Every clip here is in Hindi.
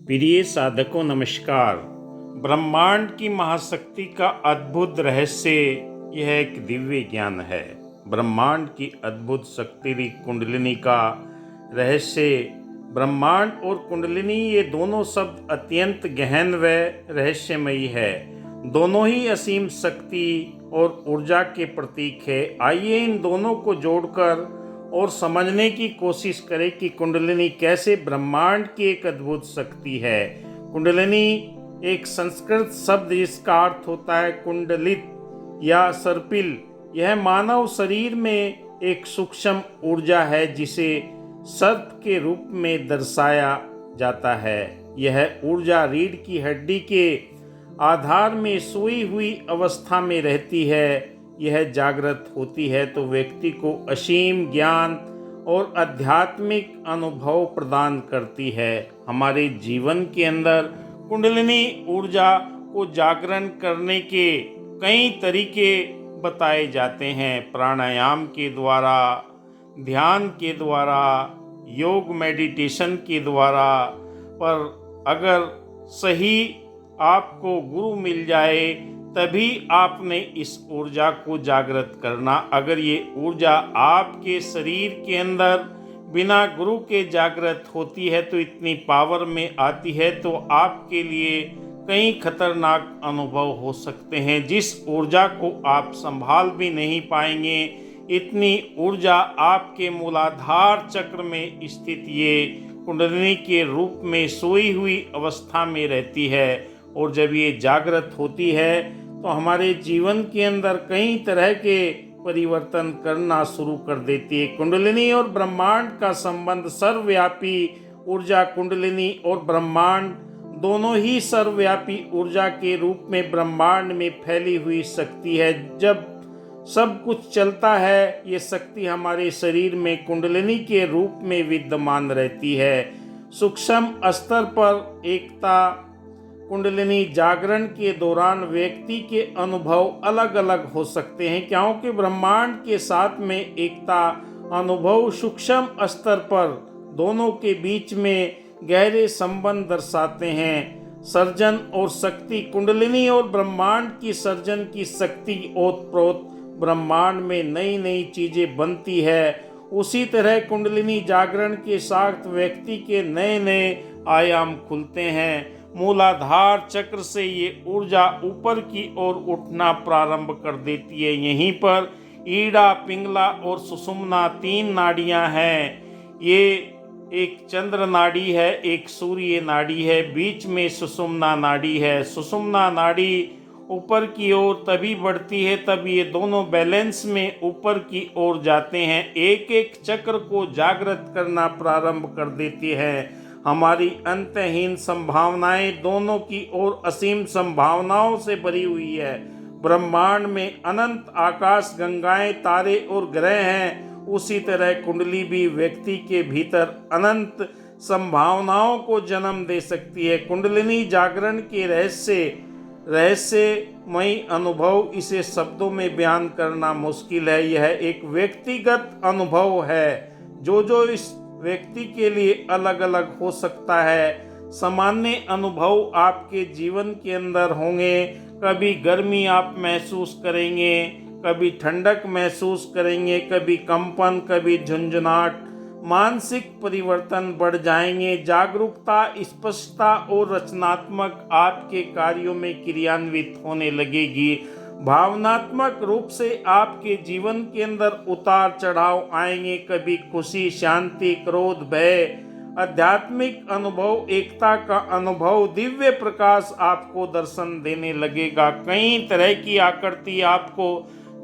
प्रिय साधकों नमस्कार। ब्रह्मांड की महाशक्ति का अद्भुत रहस्य यह एक दिव्य ज्ञान है। ब्रह्मांड की अद्भुत शक्ति कुंडलिनी का रहस्य। ब्रह्मांड और कुंडलिनी ये दोनों शब्द अत्यंत गहन व रहस्यमयी है। दोनों ही असीम शक्ति और ऊर्जा के प्रतीक है। आइए इन दोनों को जोड़कर और समझने की कोशिश करें कि कुंडलिनी कैसे ब्रह्मांड की एक अद्भुत शक्ति है। कुंडलिनी एक संस्कृत शब्द जिसका अर्थ होता है कुंडलित या सर्पिल। यह मानव शरीर में एक सूक्ष्म ऊर्जा है जिसे सर्प के रूप में दर्शाया जाता है। यह ऊर्जा रीढ़ की हड्डी के आधार में सोई हुई अवस्था में रहती है। यह जागृत होती है तो व्यक्ति को असीम ज्ञान और आध्यात्मिक अनुभव प्रदान करती है। हमारे जीवन के अंदर कुंडलिनी ऊर्जा को जागरण करने के कई तरीके बताए जाते हैं। प्राणायाम के द्वारा, ध्यान के द्वारा, योग मेडिटेशन के द्वारा। पर अगर सही आपको गुरु मिल जाए तभी आपने इस ऊर्जा को जागृत करना। अगर ये ऊर्जा आपके शरीर के अंदर बिना गुरु के जागृत होती है तो इतनी पावर में आती है तो आपके लिए कई खतरनाक अनुभव हो सकते हैं, जिस ऊर्जा को आप संभाल भी नहीं पाएंगे। इतनी ऊर्जा आपके मूलाधार चक्र में स्थित ये कुंडलिनी के रूप में सोई हुई अवस्था में रहती है। और जब ये जागृत होती है तो हमारे जीवन के अंदर कई तरह के परिवर्तन करना शुरू कर देती है। कुंडलिनी और ब्रह्मांड का संबंध सर्वव्यापी ऊर्जा। कुंडलिनी और ब्रह्मांड दोनों ही सर्वव्यापी ऊर्जा के रूप में ब्रह्मांड में फैली हुई शक्ति है। जब सब कुछ चलता है ये शक्ति हमारे शरीर में कुंडलिनी के रूप में विद्यमान रहती है। सूक्ष्म स्तर पर एकता। कुंडलिनी जागरण के दौरान व्यक्ति के अनुभव अलग अलग हो सकते हैं, क्योंकि ब्रह्मांड के साथ में एकता अनुभव सूक्ष्म स्तर पर दोनों के बीच में गहरे संबंध दर्शाते हैं। सर्जन और शक्ति। कुंडलिनी और ब्रह्मांड की सर्जन की शक्ति ओतप्रोत ब्रह्मांड में नई नई चीजें बनती है। उसी तरह कुंडलिनी जागरण के साथ व्यक्ति के नए नए आयाम खुलते हैं। मूलाधार चक्र से ये ऊर्जा ऊपर की ओर उठना प्रारंभ कर देती है। यहीं पर ईड़ा, पिंगला और सुषुम्ना तीन नाड़ियां हैं। ये एक चंद्र नाड़ी है, एक सूर्य नाड़ी है, बीच में सुषुम्ना नाड़ी है। सुषुम्ना नाड़ी ऊपर की ओर तभी बढ़ती है तब ये दोनों बैलेंस में ऊपर की ओर जाते हैं। एक एक चक्र को जागृत करना प्रारंभ कर देती है। हमारी अंतहीन संभावनाएं दोनों की ओर असीम संभावनाओं से भरी हुई है। ब्रह्मांड में अनंत आकाश गंगाएं, तारे और ग्रह हैं। उसी तरह कुंडली भी व्यक्ति के भीतर अनंत संभावनाओं को जन्म दे सकती है। कुंडलिनी जागरण के रहस्यमयी अनुभव, इसे शब्दों में बयान करना मुश्किल है। यह एक व्यक्तिगत अनुभव है जो इस व्यक्ति के लिए अलग अलग हो सकता है। सामान्य अनुभव आपके जीवन के अंदर होंगे। कभी गर्मी आप महसूस करेंगे, कभी ठंडक महसूस करेंगे, कभी कंपन, कभी झुंझुनाहट। मानसिक परिवर्तन बढ़ जाएंगे। जागरूकता, स्पष्टता और रचनात्मक आपके कार्यों में क्रियान्वित होने लगेगी। भावनात्मक रूप से आपके जीवन के अंदर उतार चढ़ाव आएंगे। कभी खुशी, शांति, क्रोध, भय। आध्यात्मिक अनुभव, एकता का अनुभव, दिव्य प्रकाश आपको दर्शन देने लगेगा। कई तरह की आकृति आपको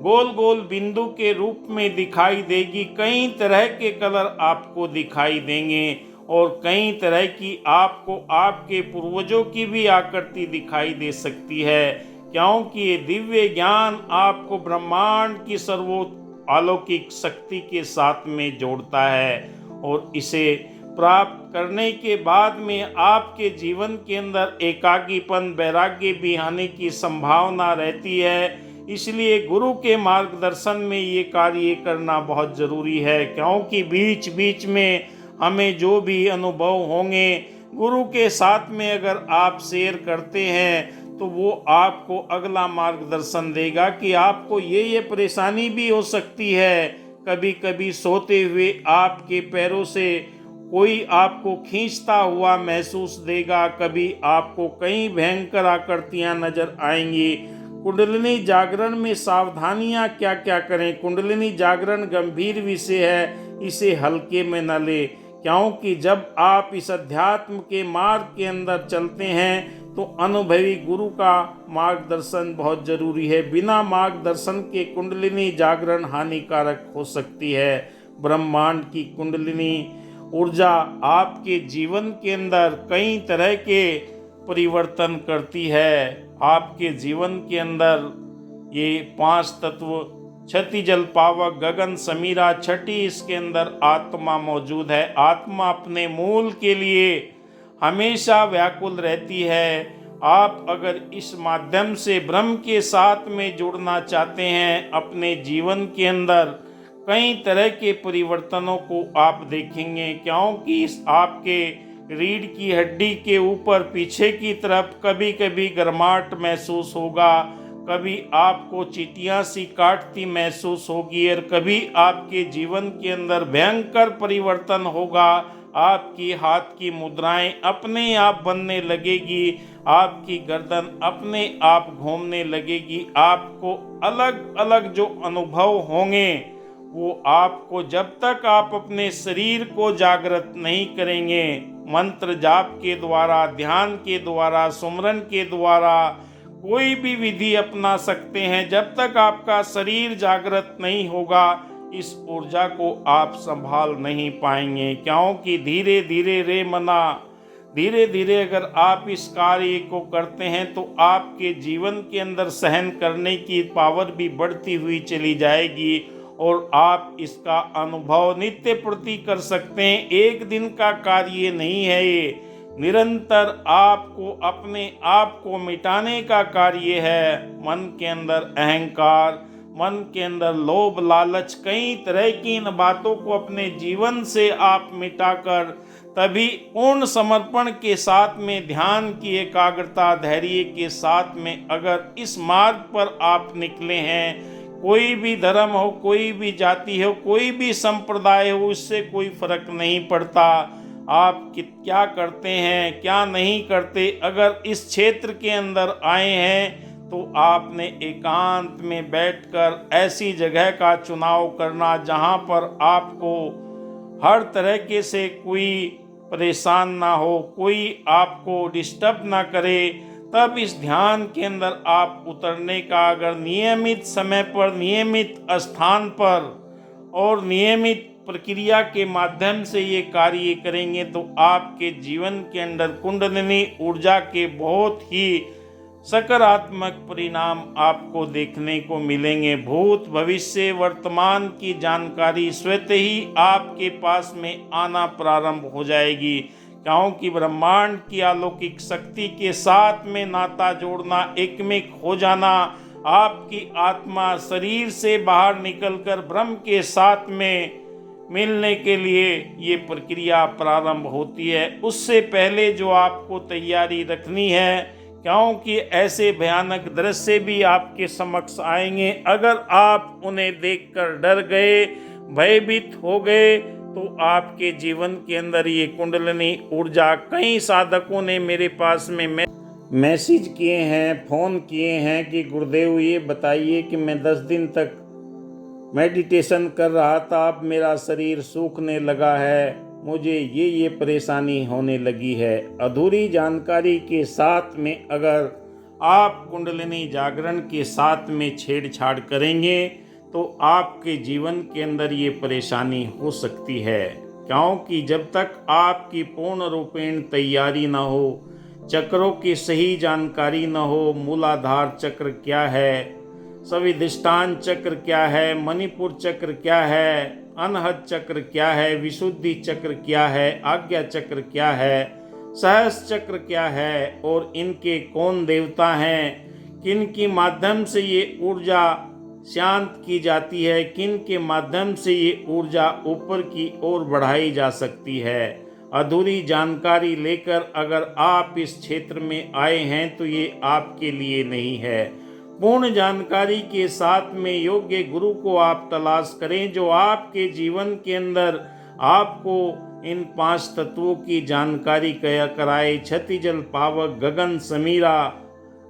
गोल गोल बिंदु के रूप में दिखाई देगी। कई तरह के कलर आपको दिखाई देंगे और कई तरह की आपको आपके पूर्वजों की भी आकृति दिखाई दे सकती है, क्योंकि ये दिव्य ज्ञान आपको ब्रह्मांड की सर्वोच्च अलौकिक शक्ति के साथ में जोड़ता है। और इसे प्राप्त करने के बाद में आपके जीवन के अंदर एकाकीपन, वैराग्य भी आने की संभावना रहती है। इसलिए गुरु के मार्गदर्शन में ये कार्य करना बहुत ज़रूरी है, क्योंकि बीच बीच में हमें जो भी अनुभव होंगे गुरु के साथ में अगर आप शेयर करते हैं तो वो आपको अगला मार्गदर्शन देगा कि आपको ये परेशानी भी हो सकती है। कभी कभी सोते हुए आपके पैरों से कोई आपको खींचता हुआ महसूस देगा, कभी आपको कई भयंकर आकृतियां नजर आएंगी। कुंडलिनी जागरण में सावधानियां क्या क्या करें? कुंडलिनी जागरण गंभीर विषय है, इसे हल्के में न ले, क्योंकि जब आप इस अध्यात्म के मार्ग के अंदर चलते हैं तो अनुभवी गुरु का मार्गदर्शन बहुत जरूरी है। बिना मार्गदर्शन के कुंडलिनी जागरण हानिकारक हो सकती है। ब्रह्मांड की कुंडलिनी ऊर्जा आपके जीवन के अंदर कई तरह के परिवर्तन करती है। आपके जीवन के अंदर ये 5 तत्व क्षति जल पावक गगन समीरा छठी, इसके अंदर आत्मा मौजूद है। आत्मा अपने मूल के लिए हमेशा व्याकुल रहती है। आप अगर इस माध्यम से ब्रह्म के साथ में जुड़ना चाहते हैं, अपने जीवन के अंदर कई तरह के परिवर्तनों को आप देखेंगे, क्योंकि इस आपके रीढ़ की हड्डी के ऊपर पीछे की तरफ कभी कभी गर्माहट महसूस होगा, कभी आपको चींटियां सी काटती महसूस होगी, और कभी आपके जीवन के अंदर भयंकर परिवर्तन होगा। आपकी हाथ की मुद्राएं अपने आप बनने लगेगी, आपकी गर्दन अपने आप घूमने लगेगी। आपको अलग अलग जो अनुभव होंगे वो आपको, जब तक आप अपने शरीर को जागृत नहीं करेंगे, मंत्र जाप के द्वारा, ध्यान के द्वारा, सुमरन के द्वारा कोई भी विधि अपना सकते हैं, जब तक आपका शरीर जागृत नहीं होगा इस ऊर्जा को आप संभाल नहीं पाएंगे। क्योंकि धीरे धीरे रे मना, धीरे धीरे अगर आप इस कार्य को करते हैं तो आपके जीवन के अंदर सहन करने की पावर भी बढ़ती हुई चली जाएगी, और आप इसका अनुभव नित्य प्रति कर सकते हैं। एक दिन का कार्य नहीं है ये, निरंतर आपको अपने आप को मिटाने का कार्य है। मन के अंदर अहंकार, मन के अंदर लोभ लालच, कई तरह की इन बातों को अपने जीवन से आप मिटाकर तभी पूर्ण समर्पण के साथ में, ध्यान की एकाग्रता, धैर्य के साथ में अगर इस मार्ग पर आप निकले हैं, कोई भी धर्म हो, कोई भी जाति हो, कोई भी संप्रदाय हो, इससे कोई फर्क नहीं पड़ता। आप क्या करते हैं क्या नहीं करते, अगर इस क्षेत्र के अंदर आए हैं तो आपने एकांत में बैठकर ऐसी जगह का चुनाव करना जहां पर आपको हर तरीके से कोई परेशान ना हो, कोई आपको डिस्टर्ब ना करे। तब इस ध्यान के अंदर आप उतरने का अगर नियमित समय पर, नियमित स्थान पर और नियमित प्रक्रिया के माध्यम से ये कार्य करेंगे तो आपके जीवन के अंदर कुंडलिनी ऊर्जा के बहुत ही सकारात्मक परिणाम आपको देखने को मिलेंगे। भूत भविष्य वर्तमान की जानकारी स्वतः ही आपके पास में आना प्रारंभ हो जाएगी, क्योंकि ब्रह्मांड की अलौकिक शक्ति के साथ में नाता जोड़ना, एकमिक हो जाना, आपकी आत्मा शरीर से बाहर निकलकर ब्रह्म के साथ में मिलने के लिए ये प्रक्रिया प्रारंभ होती है। उससे पहले जो आपको तैयारी रखनी है, क्योंकि ऐसे भयानक दृश्य भी आपके समक्ष आएंगे, अगर आप उन्हें देखकर डर गए, भयभीत हो गए, तो आपके जीवन के अंदर ये कुंडलिनी ऊर्जा, कई साधकों ने मेरे पास में मैसेज किए हैं, फ़ोन किए हैं कि गुरुदेव ये बताइए कि मैं 10 दिन तक मेडिटेशन कर रहा था, अब मेरा शरीर सूखने लगा है, मुझे ये परेशानी होने लगी है। अधूरी जानकारी के साथ में अगर आप कुंडलिनी जागरण के साथ में छेड़छाड़ करेंगे तो आपके जीवन के अंदर ये परेशानी हो सकती है, क्योंकि जब तक आपकी पूर्ण रूपेण तैयारी न हो, चक्रों की सही जानकारी न हो, मूलाधार चक्र क्या है, सविधिष्ठान चक्र क्या है, मणिपुर चक्र क्या है, अनहद चक्र क्या है, विशुद्धि चक्र क्या है, आज्ञा चक्र क्या है, सहस चक्र क्या है, और इनके कौन देवता हैं, किन के माध्यम से ये ऊर्जा शांत की जाती है, किन के माध्यम से ये ऊर्जा ऊपर की ओर बढ़ाई जा सकती है। अधूरी जानकारी लेकर अगर आप इस क्षेत्र में आए हैं तो ये आपके लिए नहीं है। पूर्ण जानकारी के साथ में योग्य गुरु को आप तलाश करें जो आपके जीवन के अंदर आपको इन 5 तत्वों की जानकारी कराए। छठी जल पावक गगन समीरा,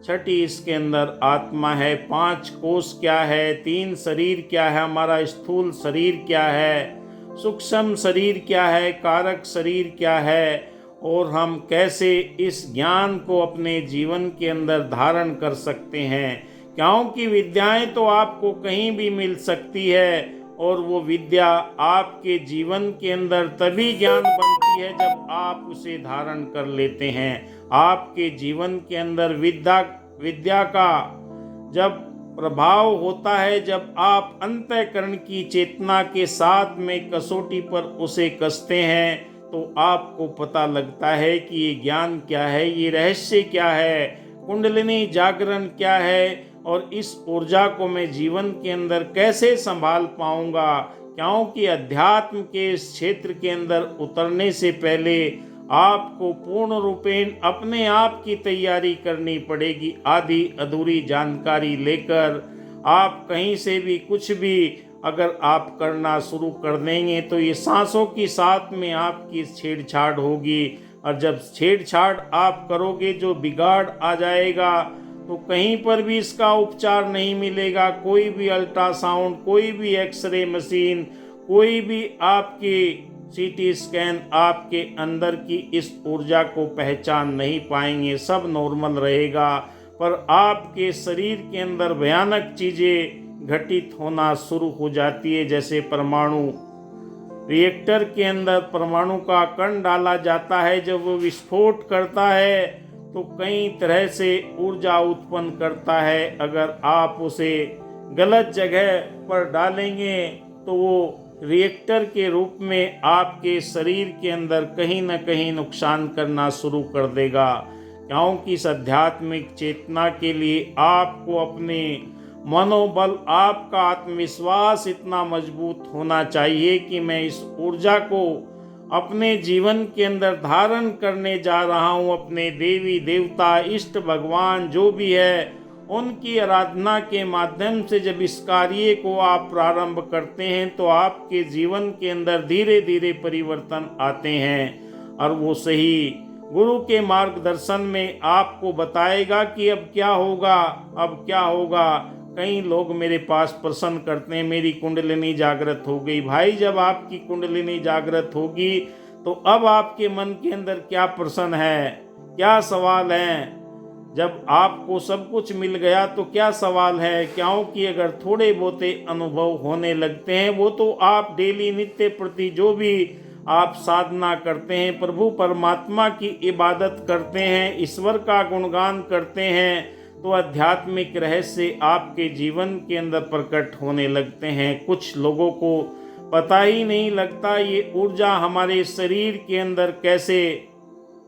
छठी इसके अंदर आत्मा है, 5 कोष क्या है, 3 शरीर क्या है, हमारा स्थूल शरीर क्या है, सूक्ष्म शरीर क्या है, कारक शरीर क्या है, और हम कैसे इस ज्ञान को अपने जीवन के अंदर धारण कर सकते हैं। क्योंकि विद्याएं तो आपको कहीं भी मिल सकती है और वो विद्या आपके जीवन के अंदर तभी ज्ञान बनती है जब आप उसे धारण कर लेते हैं। आपके जीवन के अंदर विद्या का जब प्रभाव होता है, जब आप अंतःकरण की चेतना के साथ में कसौटी पर उसे कसते हैं तो आपको पता लगता है कि ये ज्ञान क्या है, ये रहस्य क्या है, कुंडलिनी जागरण क्या है, और इस ऊर्जा को मैं जीवन के अंदर कैसे संभाल पाऊंगा। क्योंकि अध्यात्म के इस क्षेत्र के अंदर उतरने से पहले आपको पूर्ण रूपेण अपने आप की तैयारी करनी पड़ेगी। आधी अधूरी जानकारी लेकर आप कहीं से भी कुछ भी अगर आप करना शुरू कर देंगे तो ये सांसों की साथ में आपकी छेड़छाड़ होगी, और जब छेड़छाड़ आप करोगे जो बिगाड़ आ जाएगा तो कहीं पर भी इसका उपचार नहीं मिलेगा। कोई भी अल्ट्रासाउंड, कोई भी एक्सरे मशीन, कोई भी आपकी सीटी स्कैन आपके अंदर की इस ऊर्जा को पहचान नहीं पाएंगे। सब नॉर्मल रहेगा, पर आपके शरीर के अंदर भयानक चीज़ें घटित होना शुरू हो जाती है। जैसे परमाणु रिएक्टर के अंदर परमाणु का कण डाला जाता है, जब वो विस्फोट करता है तो कई तरह से ऊर्जा उत्पन्न करता है। अगर आप उसे गलत जगह पर डालेंगे तो वो रिएक्टर के रूप में आपके शरीर के अंदर कहीं न कहीं नुकसान करना शुरू कर देगा। क्योंकि इस आध्यात्मिक चेतना के लिए आपको अपने मनोबल, आपका आत्मविश्वास इतना मजबूत होना चाहिए कि मैं इस ऊर्जा को अपने जीवन के अंदर धारण करने जा रहा हूँ। अपने देवी देवता, इष्ट भगवान जो भी है, उनकी आराधना के माध्यम से जब इस कार्य को आप प्रारंभ करते हैं तो आपके जीवन के अंदर धीरे धीरे परिवर्तन आते हैं, और वो सही गुरु के मार्गदर्शन में आपको बताएगा कि अब क्या होगा, अब क्या होगा। कई लोग मेरे पास प्रश्न करते हैं, मेरी कुंडलिनी जागृत हो गई। भाई, जब आपकी कुंडलिनी जागृत होगी तो अब आपके मन के अंदर क्या प्रश्न है, क्या सवाल है? जब आपको सब कुछ मिल गया तो क्या सवाल है? क्योंकि अगर थोड़े बहुते अनुभव होने लगते हैं, वो तो आप डेली नित्य प्रति जो भी आप साधना करते हैं, प्रभु परमात्मा की इबादत करते हैं, ईश्वर का गुणगान करते हैं, तो आध्यात्मिक रहस्य आपके जीवन के अंदर प्रकट होने लगते हैं। कुछ लोगों को पता ही नहीं लगता ये ऊर्जा हमारे शरीर के अंदर कैसे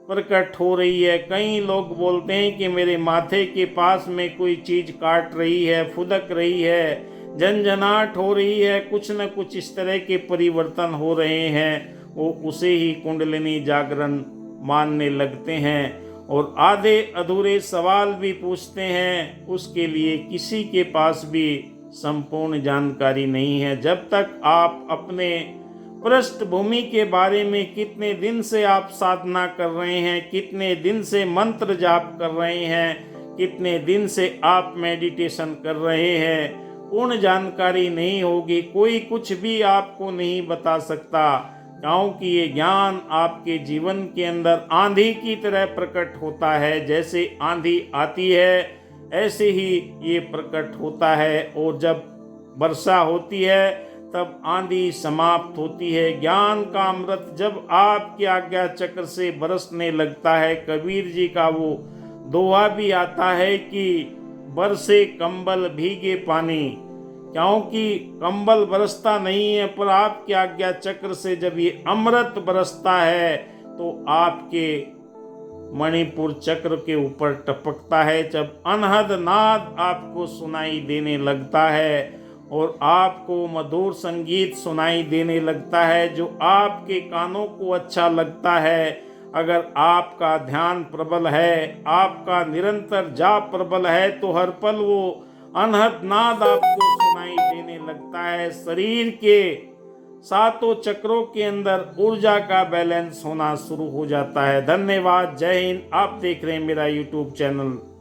प्रकट हो रही है। कई लोग बोलते हैं कि मेरे माथे के पास में कोई चीज़ काट रही है, फुदक रही है, झंझनाहट हो रही है, कुछ न कुछ इस तरह के परिवर्तन हो रहे हैं। वो उसे ही कुंडलिनी जागरण मानने लगते हैं और आधे अधूरे सवाल भी पूछते हैं। उसके लिए किसी के पास भी संपूर्ण जानकारी नहीं है। जब तक आप अपने पृष्ठभूमि के बारे में, कितने दिन से आप साधना कर रहे हैं, कितने दिन से मंत्र जाप कर रहे हैं, कितने दिन से आप मेडिटेशन कर रहे हैं, पूर्ण जानकारी नहीं होगी। कोई कुछ भी आपको नहीं बता सकता, क्योंकि ये ज्ञान आपके जीवन के अंदर आंधी की तरह प्रकट होता है। जैसे आंधी आती है ऐसे ही ये प्रकट होता है, और जब वर्षा होती है तब आंधी समाप्त होती है। ज्ञान का अमृत जब आपके आज्ञा चक्र से बरसने लगता है, कबीर जी का वो दोहा भी आता है कि बरसे कंबल भीगे पानी, क्योंकि कंबल बरसता नहीं है, पर आपकी आज्ञा चक्र से जब ये अमृत बरसता है तो आपके मणिपुर चक्र के ऊपर टपकता है। जब अनहद नाद आपको सुनाई देने लगता है और आपको मधुर संगीत सुनाई देने लगता है जो आपके कानों को अच्छा लगता है। अगर आपका ध्यान प्रबल है, आपका निरंतर जाप प्रबल है, तो हर पल वो अनहद नाद आपको सुनाई देने लगता है। शरीर के सातों चक्रों के अंदर ऊर्जा का बैलेंस होना शुरू हो जाता है। धन्यवाद। जय हिंद। आप देख रहे हैं मेरा यूट्यूब चैनल